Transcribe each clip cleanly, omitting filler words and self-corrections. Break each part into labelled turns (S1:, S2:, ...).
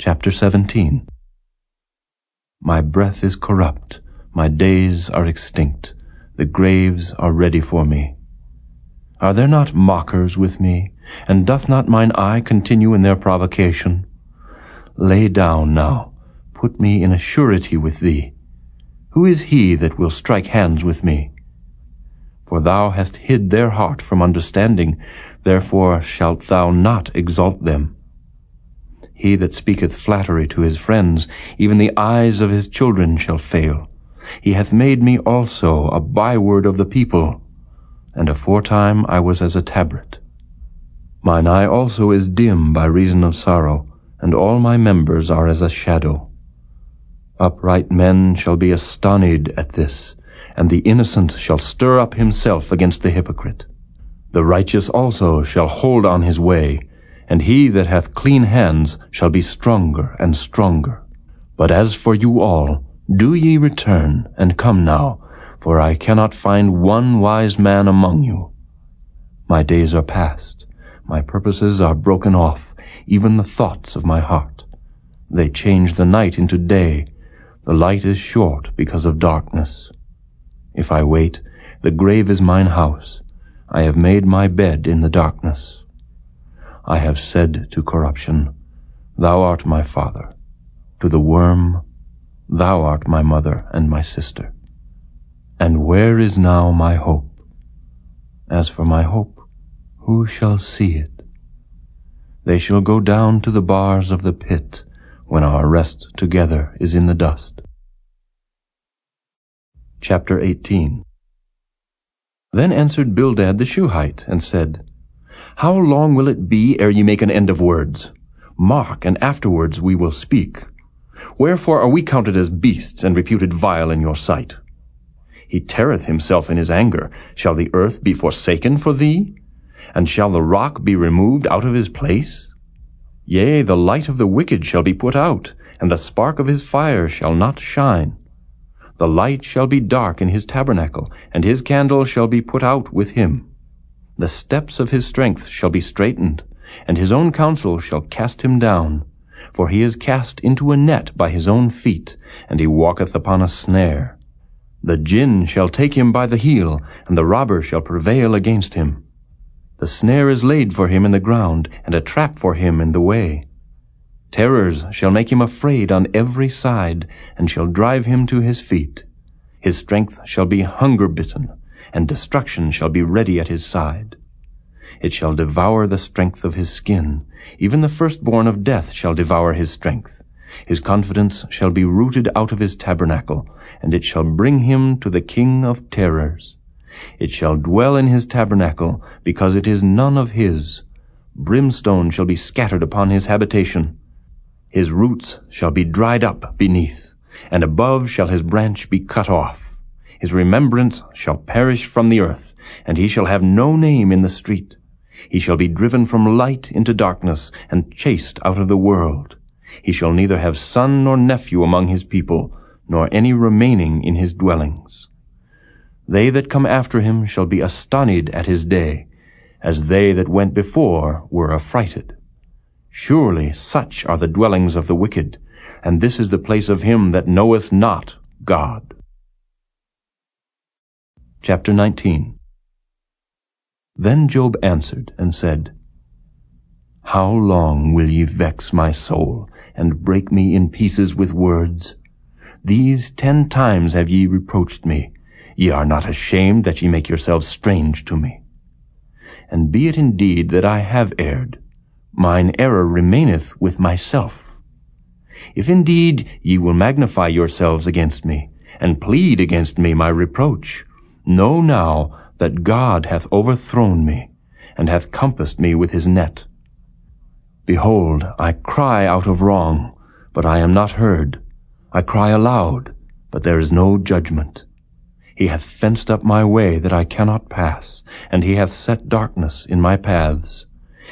S1: Chapter 17. My breath is corrupt, my days are extinct, the graves are ready for me. Are there not mockers with me, and doth not mine eye continue in their provocation? Lay down now, put me in a surety with thee. Who is he that will strike hands with me? For thou hast hid their heart from understanding, therefore shalt thou not exalt them. He that speaketh flattery to his friends, even the eyes of his children shall fail. He hath made me also a byword of the people, and aforetime I was as a tabret. Mine eye also is dim by reason of sorrow, and all my members are as a shadow. Upright men shall be astonied at this, and the innocent shall stir up himself against the hypocrite. The righteous also shall hold on his way, and he that hath clean hands shall be stronger and stronger. But as for you all, do ye return, and come now, for I cannot find one wise man among you. My days are past, my purposes are broken off, even the thoughts of my heart. They change the night into day, the light is short because of darkness. If I wait, the grave is mine house, I have made my bed in the darkness. I have said to corruption, Thou art my father. To the worm, Thou art my mother and my sister. And where is now my hope? As for my hope, who shall see it? They shall go down to the bars of the pit, when our rest together is in the dust. Chapter 18. Then answered Bildad the Shuhite, and said, How long will it be ere ye make an end of words? Mark, and afterwards we will speak. Wherefore are we counted as beasts, and reputed vile in your sight? He teareth himself in his anger. Shall the earth be forsaken for thee? And shall the rock be removed out of his place? Yea, the light of the wicked shall be put out, and the spark of his fire shall not shine. The light shall be dark in his tabernacle, and his candle shall be put out with him. The steps of his strength shall be straitened, and his own counsel shall cast him down. For he is cast into a net by his own feet, and he walketh upon a snare. The jinn shall take him by the heel, and the robber shall prevail against him. The snare is laid for him in the ground, and a trap for him in the way. Terrors shall make him afraid on every side, and shall drive him to his feet. His strength shall be hunger-bitten, and destruction shall be ready at his side. It shall devour the strength of his skin. Even the firstborn of death shall devour his strength. His confidence shall be rooted out of his tabernacle, and it shall bring him to the king of terrors. It shall dwell in his tabernacle, because it is none of his. Brimstone shall be scattered upon his habitation. His roots shall be dried up beneath, and above shall his branch be cut off. His remembrance shall perish from the earth, and he shall have no name in the street. He shall be driven from light into darkness, and chased out of the world. He shall neither have son nor nephew among his people, nor any remaining in his dwellings. They that come after him shall be astonied at his day, as they that went before were affrighted. Surely such are the dwellings of the wicked, and this is the place of him that knoweth not God. Chapter 19. Then Job answered and said, How long will ye vex my soul, and break me in pieces with words? These 10 times have ye reproached me. Ye are not ashamed that ye make yourselves strange to me. And be it indeed that I have erred, mine error remaineth with myself. If indeed ye will magnify yourselves against me, and plead against me my reproach, know now that God hath overthrown me, and hath compassed me with his net. Behold, I cry out of wrong, but I am not heard. I cry aloud, but there is no judgment. He hath fenced up my way that I cannot pass, and he hath set darkness in my paths.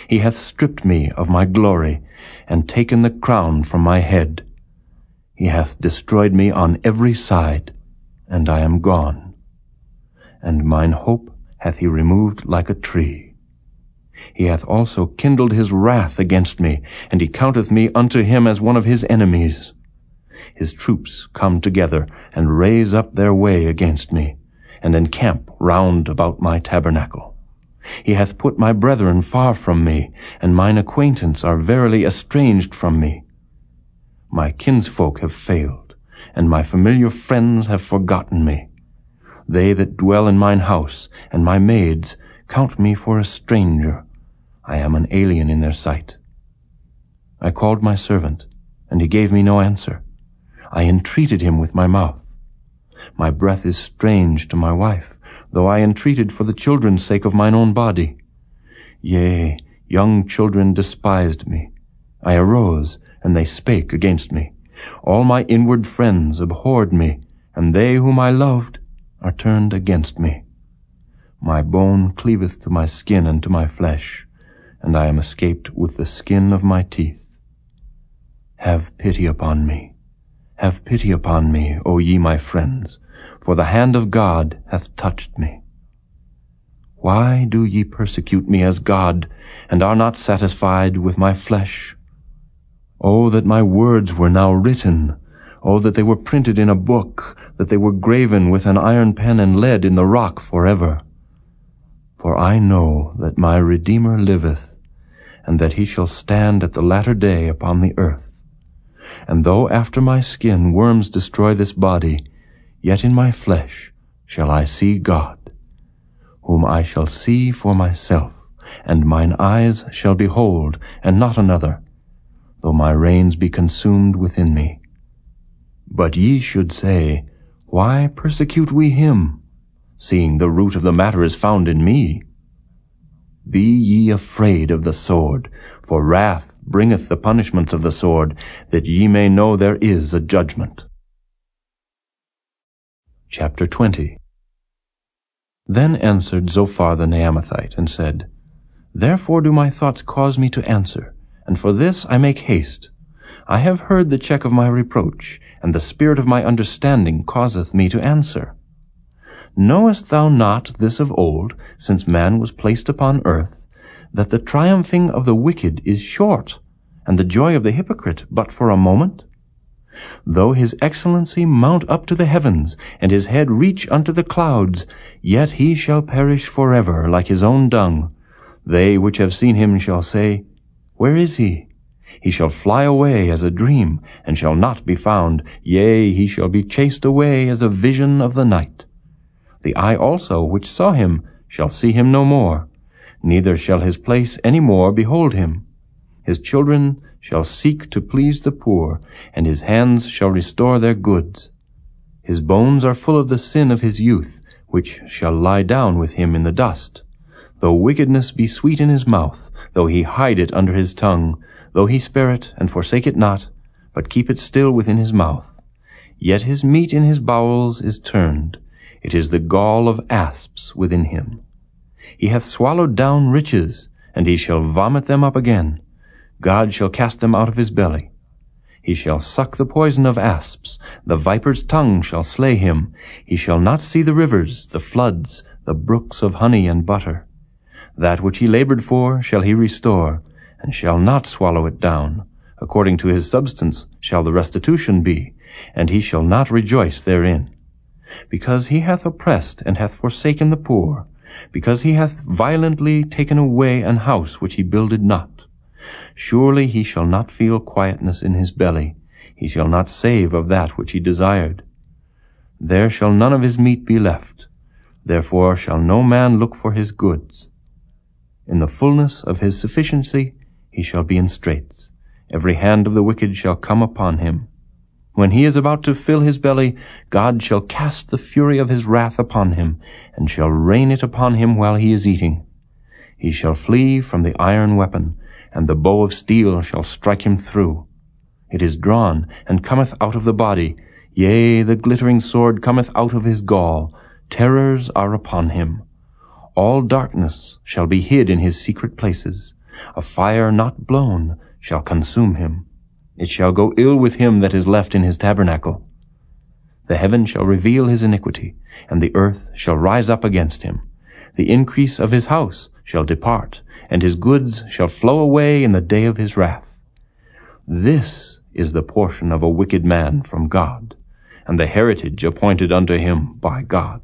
S1: He hath stripped me of my glory, and taken the crown from my head. He hath destroyed me on every side, and I am gone. And mine hope hath he removed like a tree. He hath also kindled his wrath against me, and he counteth me unto him as one of his enemies. His troops come together, and raise up their way against me, and encamp round about my tabernacle. He hath put my brethren far from me, and mine acquaintance are verily estranged from me. My kinsfolk have failed, and my familiar friends have forgotten me. They that dwell in mine house, and my maids, count me for a stranger. I am an alien in their sight. I called my servant, and he gave me no answer. I entreated him with my mouth. My breath is strange to my wife, though I entreated for the children's sake of mine own body. Yea, young children despised me. I arose, and they spake against me. All my inward friends abhorred me, and they whom I loved are turned against me. My bone cleaveth to my skin and to my flesh, and I am escaped with the skin of my teeth. Have pity upon me. Have pity upon me, O ye my friends, for the hand of God hath touched me. Why do ye persecute me as God, and are not satisfied with my flesh? O that my words were now written! O that they were printed in a book, that they were graven with an iron pen and lead in the rock forever! For I know that my Redeemer liveth, and that he shall stand at the latter day upon the earth. And though after my skin worms destroy this body, yet in my flesh shall I see God, whom I shall see for myself, and mine eyes shall behold, and not another, though my reins be consumed within me. But ye should say, Why persecute we him, seeing the root of the matter is found in me? Be ye afraid of the sword, for wrath bringeth the punishments of the sword, that ye may know there is a judgment. Chapter 20. Then answered Zophar the Naamathite, and said, Therefore do my thoughts cause me to answer, and for this I make haste. I have heard the check of my reproach, and the spirit of my understanding causeth me to answer. Knowest thou not this of old, since man was placed upon earth, that the triumphing of the wicked is short, and the joy of the hypocrite but for a moment? Though his excellency mount up to the heavens, and his head reach unto the clouds, yet he shall perish forever like his own dung. They which have seen him shall say, Where is he? He shall fly away as a dream, and shall not be found. Yea, he shall be chased away as a vision of the night. The eye also which saw him shall see him no more, neither shall his place any more behold him. His children shall seek to please the poor, and his hands shall restore their goods. His bones are full of the sin of his youth, which shall lie down with him in the dust. Though wickedness be sweet in his mouth, though he hide it under his tongue, though he spare it and forsake it not, but keep it still within his mouth, yet his meat in his bowels is turned. It is the gall of asps within him. He hath swallowed down riches, and he shall vomit them up again. God shall cast them out of his belly. He shall suck the poison of asps. The viper's tongue shall slay him. He shall not see the rivers, the floods, the brooks of honey and butter. That which he labored for shall he restore, and shall not swallow it down. According to his substance shall the restitution be, and he shall not rejoice therein. Because he hath oppressed and hath forsaken the poor, because he hath violently taken away an house which he builded not. Surely he shall not feel quietness in his belly, he shall not save of that which he desired. There shall none of his meat be left, therefore shall no man look for his goods. In the fullness of his sufficiency he shall be in straits. Every hand of the wicked shall come upon him. When he is about to fill his belly, God shall cast the fury of his wrath upon him, and shall rain it upon him while he is eating. He shall flee from the iron weapon, and the bow of steel shall strike him through. It is drawn, and cometh out of the body. Yea, the glittering sword cometh out of his gall. Terrors are upon him. All darkness shall be hid in his secret places. A fire not blown shall consume him. It shall go ill with him that is left in his tabernacle. The heaven shall reveal his iniquity, and the earth shall rise up against him. The increase of his house shall depart, and his goods shall flow away in the day of his wrath. This is the portion of a wicked man from God, and the heritage appointed unto him by God.